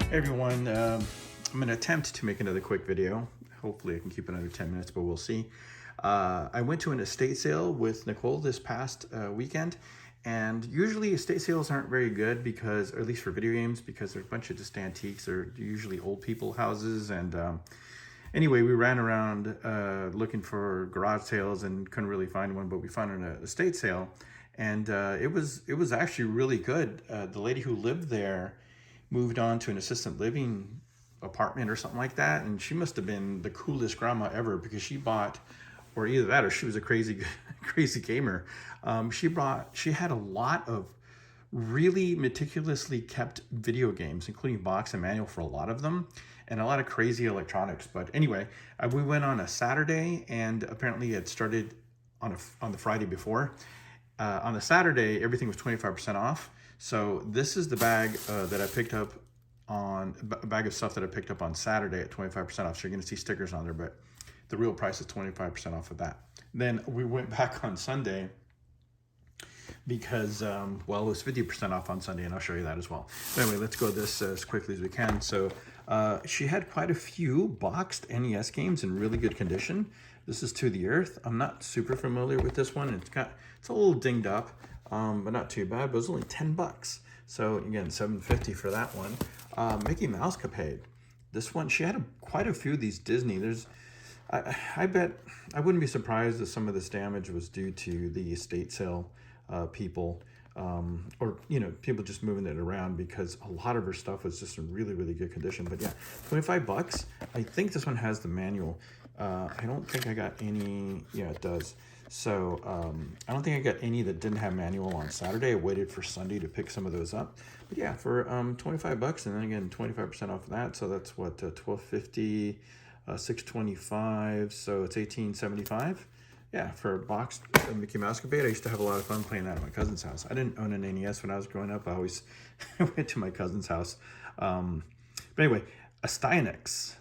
Hey everyone, I'm going to attempt to make another quick video. Hopefully I can keep it under 10 minutes, but we'll see. I went to an estate sale with Nicole this past weekend, and usually estate sales aren't very good because, or at least for video games, because they're a bunch of just antiques. They're usually old people houses, and anyway, we ran around looking for garage sales and couldn't really find one, but we found an estate sale, and it was actually really good. The lady who lived there moved on to an assisted living apartment or something like that, and she must have been the coolest grandma ever because she bought, or either that or she was a crazy gamer. She had a lot of really meticulously kept video games, including box and manual for a lot of them, and a lot of crazy electronics. But anyway, we went on a Saturday, and apparently it started on the Friday before. On the Saturday, everything was 25% off. So this is the bag that I picked up on, a bag of stuff that I picked up on Saturday at 25% off. So you're going to see stickers on there, but the real price is 25% off of that. Then we went back on Sunday because, well, it was 50% off on Sunday, and I'll show you that as well. But anyway, let's go this as quickly as we can. So she had quite a few boxed NES games in really good condition. This is To the Earth. I'm not super familiar with this one. It's a little dinged up. But not too bad, but it was only 10 bucks. So again, $7.50 for that one. Mickey Mouse Capade. This one, she had quite a few of these Disney. I bet, I wouldn't be surprised if some of this damage was due to the estate sale people, or, you know, people just moving it around, because a lot of her stuff was just in really, really good condition. But yeah, 25 bucks. I think this one has the manual. I don't think I got any, yeah, it does. So I don't think I got any that didn't have manual on Saturday. I waited for Sunday to pick some of those up. But yeah, for 25 bucks, and then again 25% off of that. So that's what, $12.50, $6.25. So it's $18.75. Yeah, for a boxed Mickey Mouse Capade. I used to have a lot of fun playing that at my cousin's house. I didn't own an NES when I was growing up. I always went to my cousin's house. But anyway, Astyanax.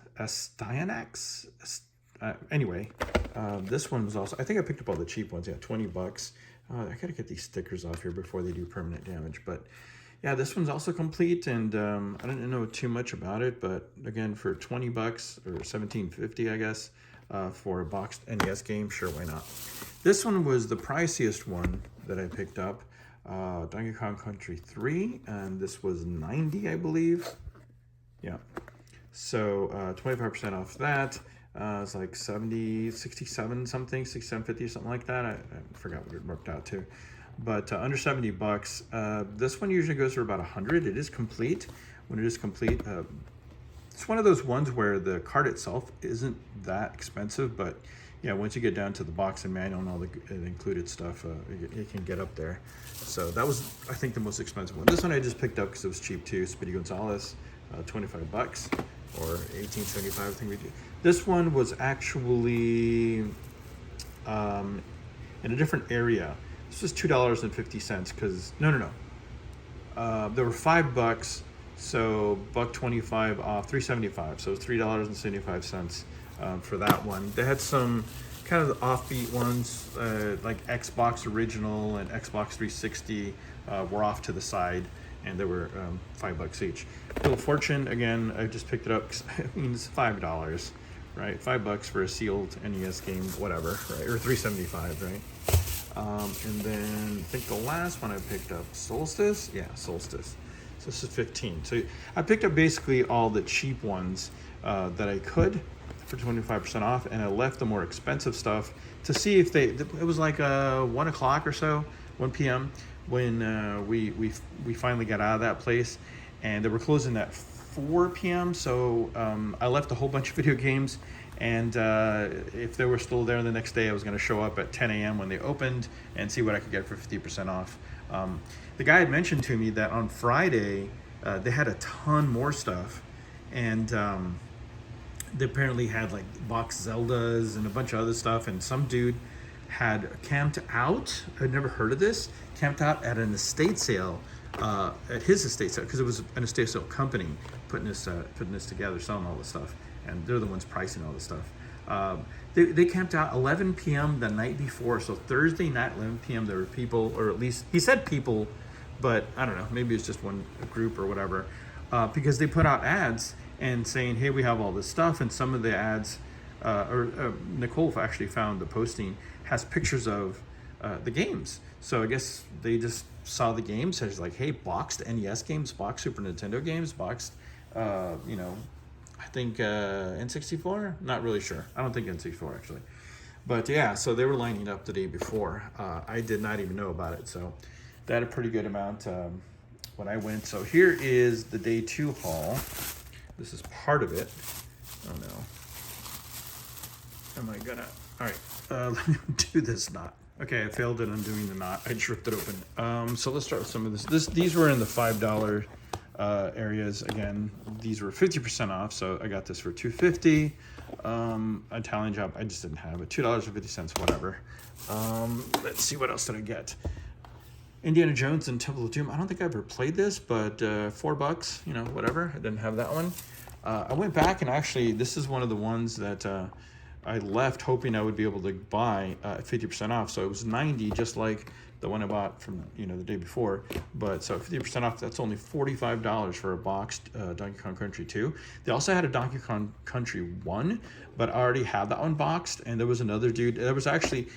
Anyway, this one was also, I think I picked up all the cheap ones. Yeah, 20 bucks. I gotta get these stickers off here before they do permanent damage. But yeah, this one's also complete, and I didn't know too much about it, but again, for 20 bucks or $17.50, I guess, for a boxed NES game, sure, why not? This one was the priciest one that I picked up, Donkey Kong Country 3, and this was $90, I believe. Yeah, so 25% off that. It's like 67 something, 67.50 or something like that. I forgot what it worked out to, but under 70 bucks. This one usually goes for about 100. It is complete. When it is complete, it's one of those ones where the card itself isn't that expensive, but yeah, once you get down to the box and manual and all the included stuff, it can get up there. So that was, I think, the most expensive one. This one I just picked up because it was cheap too. Speedy Gonzalez, 25 bucks. Or $18.75, I think we did. This one was actually in a different area. This was $2.50 because there were 5 bucks, so $1.25 off, $3.75. So it's $3.75 for that one. They had some kind of the offbeat ones, like Xbox Original and Xbox 360 were off to the side, and they were 5 bucks each. Wheel of Fortune, again, I just picked it up because it means $5, right? 5 bucks for a sealed NES game, whatever, right? Or $3.75, right? And then I think the last one I picked up, Solstice. Yeah, Solstice. So this is 15. So I picked up basically all the cheap ones that I could for 25% off, and I left the more expensive stuff to see if it was like 1 o'clock or so, 1 p.m. when we finally got out of that place, and they were closing at 4 p.m. So I left a whole bunch of video games, and if they were still there the next day, I was going to show up at 10 a.m. when they opened and see what I could get for 50% off. The guy had mentioned to me that on Friday they had a ton more stuff, and they apparently had like box Zeldas and a bunch of other stuff, and some dude had camped out. I'd never heard of this. Camped out at an estate sale, at his estate sale, because it was an estate sale company putting this together, selling all this stuff, and they're the ones pricing all this stuff. They camped out 11 p.m. the night before. So Thursday night, 11 p.m. there were people, or at least he said people, but I don't know. Maybe it's just one group or whatever, because they put out ads and saying, "Hey, we have all this stuff." And some of the ads, Nicole actually found the posting has pictures of the games. So I guess they just saw the games. It's like, hey, boxed NES games, boxed Super Nintendo games, boxed, I think N64. Not really sure. I don't think N64 actually. But yeah, so they were lining up the day before. I did not even know about it. So they had a pretty good amount when I went. So here is the day 2 haul. This is part of it. Oh no. Am I gonna? All right, let me do this knot. Okay, I failed at undoing the knot. I just ripped it open. So let's start with some of this. These were in the $5 areas. Again, these were 50% off, so I got this for $2.50. Italian job, I just didn't have it. $2.50, whatever. Let's see, what else did I get? Indiana Jones and Temple of Doom. I don't think I ever played this, but $4, you know, whatever. I didn't have that one. I went back and actually, this is one of the ones that I left hoping I would be able to buy 50% off. So it was 90, just like the one I bought from, you know, the day before. But so 50% off, that's only $45 for a boxed Donkey Kong Country 2. They also had a Donkey Kong Country 1, but I already had that one boxed. And there was another dude. There was actually,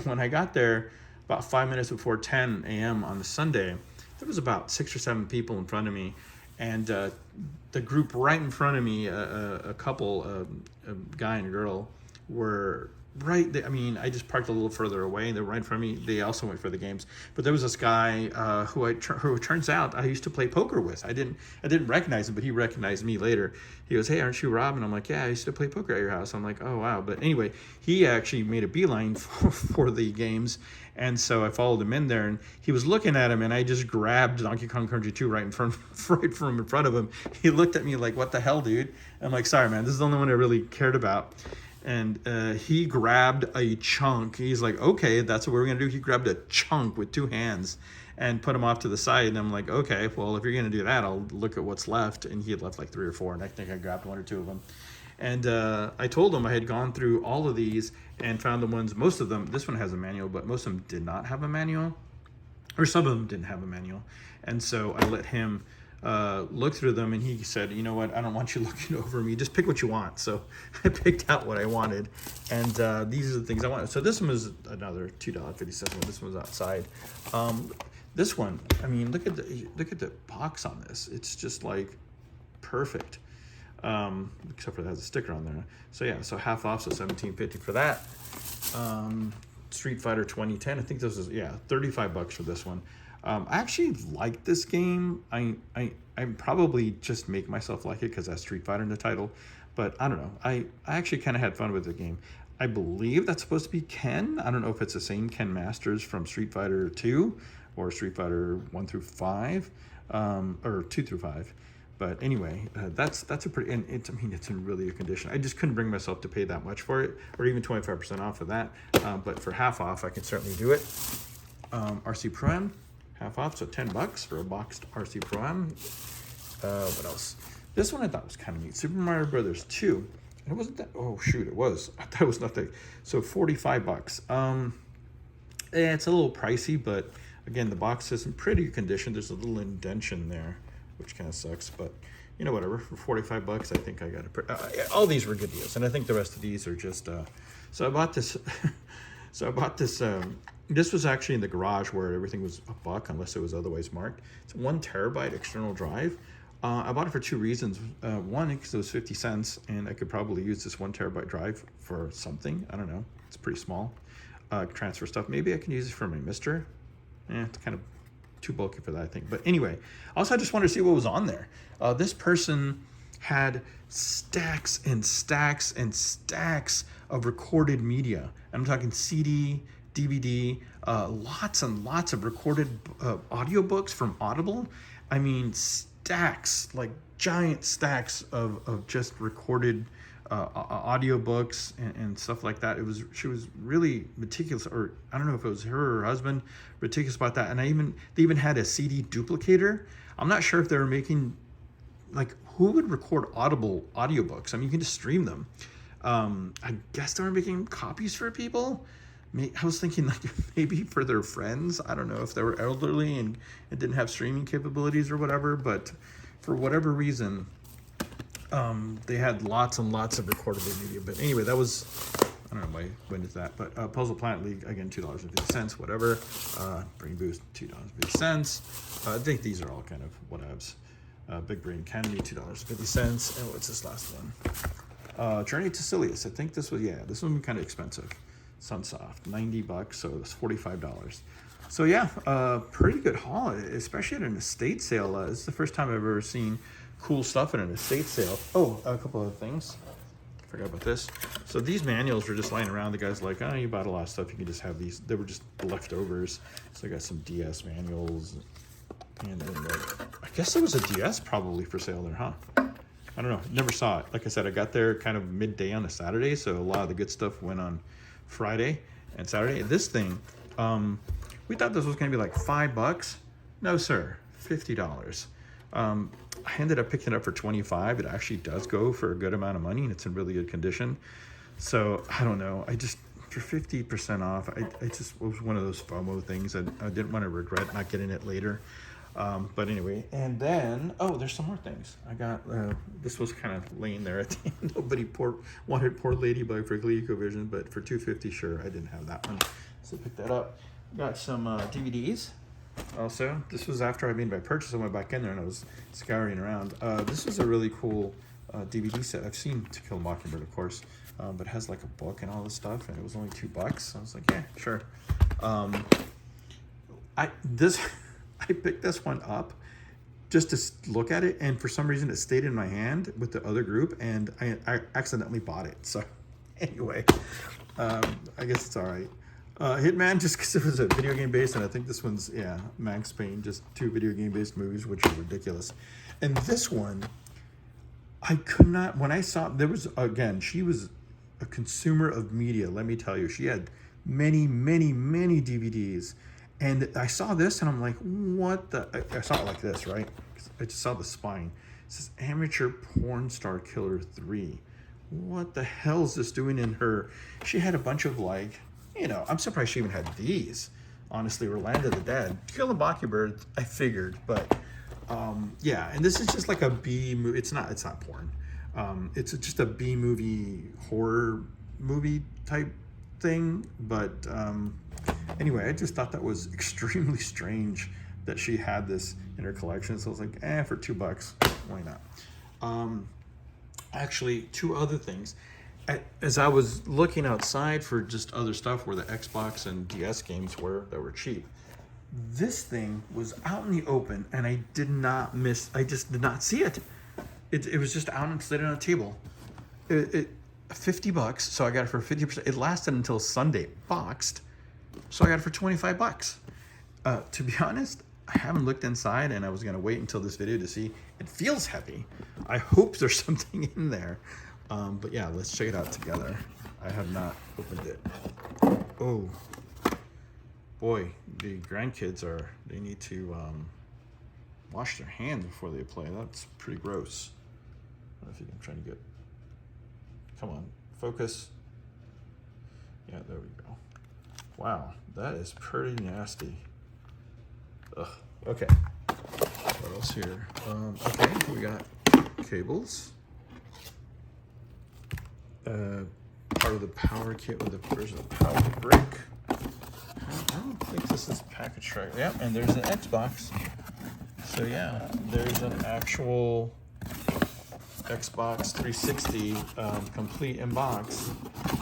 when I got there, about 5 minutes before 10 a.m. on the Sunday, there was about 6 or 7 people in front of me. And the group right in front of me, a couple, a guy and a girl, were right there. I mean, I just parked a little further away. They're right in front of me. They also went for the games. But there was this guy who it turns out I used to play poker with. I didn't recognize him, but he recognized me later. He goes, "Hey, aren't you Rob?" And I'm like, "Yeah, I used to play poker at your house." I'm like, "Oh, wow." But anyway, he actually made a beeline for the games. And so I followed him in there, and he was looking at him, and I just grabbed Donkey Kong Country 2 right from in front of him. He looked at me like, "What the hell, dude?" I'm like, "Sorry, man. This is the only one I really cared about." And he grabbed a chunk. He's like, "Okay, that's what we're going to do." He grabbed a chunk with 2 hands and put him off to the side. And I'm like, "Okay, well, if you're going to do that, I'll look at what's left." And he had left like 3 or 4, and I think I grabbed 1 or 2 of them. And I told him I had gone through all of these and found the ones, most of them, this one has a manual, but most of them did not have a manual, or some of them didn't have a manual. And so I let him look through them, and he said, "You know what, I don't want you looking over me, just pick what you want." So I picked out what I wanted, and these are the things I wanted. So this one was another $2.57. This one was outside. This one, I mean, look at the box on this. It's just like perfect, except for it has a sticker on there. So yeah, so half off, so $17.50 for that. Street Fighter 2010, I think this is, yeah, $35 for this one. I actually like this game. I probably just make myself like it because that's Street Fighter in the title, but I don't know. I actually kind of had fun with the game. I believe that's supposed to be Ken. I don't know if it's the same Ken Masters from Street Fighter 2 or Street Fighter 1 through 5, or 2 through 5. But anyway, that's a pretty, and it's, I mean, it's in really good condition. I just couldn't bring myself to pay that much for it, or even 25% off of that. But for half off, I can certainly do it. RC Pro-Am, half off, so $10 for a boxed RC Pro-Am. What else? This one I thought was kind of neat. Super Mario Brothers 2. And it wasn't that, oh shoot, it was. I thought it was nothing. So $45. It's a little pricey, but again, the box is in pretty good condition. There's a little indention there, which kind of sucks, but you know, whatever. For $45, I think I got it. All these were good deals, and I think the rest of these are just. So I bought this. This was actually in the garage where everything was $1 unless it was otherwise marked. It's 1 terabyte external drive. I bought it for 2 reasons. One, because it was 50 cents, and I could probably use this 1 terabyte drive for something. I don't know. It's pretty small. Transfer stuff. Maybe I can use it for my Mister. It's kind of too bulky for that, I think. But anyway, also I just wanted to see what was on there. This person had stacks and stacks and stacks of recorded media. I'm talking CD, DVD, lots and lots of recorded audiobooks from Audible. I mean, stacks, like giant stacks of just recorded audiobooks and stuff like that. She was really meticulous, or I don't know if it was her or her husband, meticulous about that. And they even had a CD duplicator. I'm not sure if they were making, like, who would record Audible audiobooks? I mean, you can just stream them. I guess they were making copies for people. I was thinking like maybe for their friends. I don't know if they were elderly and didn't have streaming capabilities or whatever, but for whatever reason, they had lots and lots of recordable media. But anyway, that was, I don't know when is that, but Puzzle Planet League, again, $2.50, whatever. Brain Boost, $2.50. I think these are all kind of whatevs. Big Brain Academy, $2.50. And what's this last one? Journey to Silius. I think this one was kind of expensive. Sunsoft, $90, so it's $45. So yeah, pretty good haul, especially at an estate sale. It's the first time I've ever seen cool stuff at an estate sale. Oh, a couple of things. Forgot about this. So these manuals were just lying around. The guy's like, oh, you bought a lot of stuff. You can just have these. They were just leftovers. So I got some DS manuals. And then I guess there was a DS probably for sale there, huh? I don't know. Never saw it. Like I said, I got there kind of midday on a Saturday. So a lot of the good stuff went on Friday and Saturday. This thing, we thought this was going to be like $5. No, sir. $50. I ended up picking it up for $25. It actually does go for a good amount of money, and it's in really good condition. So I don't know. I just, for 50% off, I just, it was one of those FOMO things. I didn't want to regret not getting it later. But anyway, and then, oh, there's some more things. I got, this was kind of laying there at the end. Nobody wanted Poor Ladybug for ColecoVision, but for $250, sure, I didn't have that one. So pick that up. Got some DVDs. Also, this was after I made my purchase. I went back in there and I was scouring around. This was a really cool DVD set. I've seen To Kill a Mockingbird, of course, but it has like a book and all this stuff, and it was only $2. I was like, yeah, sure. I picked this one up just to look at it, and for some reason it stayed in my hand with the other group, and I accidentally bought it. So anyway, I guess it's all right. Hitman, just because it was a video game based, and I think this one's, yeah, Max Payne, just 2 video game based movies, which are ridiculous. And this one, I could not, when I saw, there was, again, she was a consumer of media, let me tell you. She had many, many, many DVDs. And I saw this and I'm like, what the, I saw it like this, right? I just saw the spine. It says Amateur Porn Star Killer 3. What the hell is this doing in her? She had a bunch of like, you know, I'm surprised she even had these. Honestly, or Land of the Dead. Kill the Mockingbird, I figured, but yeah. And this is just like a B movie. It's not porn. It's just a B movie horror movie type thing. But anyway, I just thought that was extremely strange that she had this in her collection. So I was like, for $2, why not? Actually, 2 other things. As I was looking outside for just other stuff where the Xbox and DS games were that were cheap, this thing was out in the open, and I just did not see it. It was just out and sitting on a table. $50, so I got it for 50%. It lasted until Sunday, boxed, so I got it for $25. To be honest, I haven't looked inside, and I was gonna wait until this video to see. It feels heavy. I hope there's something in there. But yeah, let's check it out together. I have not opened it. Oh, boy, the grandkids they need to wash their hands before they play. That's pretty gross. I don't know if you can try to get, come on, focus. Yeah, there we go. Wow, that is pretty nasty. Ugh, okay. What else here? Okay, we got cables. Part of the power kit with there's a power brick. I don't think this is packaged right. Yep, and there's an Xbox. So yeah, there's an actual Xbox 360 complete in box.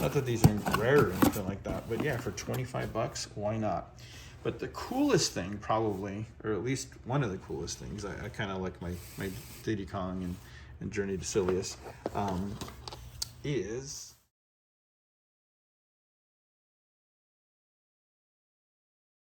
Not that these are rare or anything like that, but yeah, for $25, why not? But the coolest thing probably, or at least one of the coolest things, I kind of like my Diddy Kong and Journey to Silius, is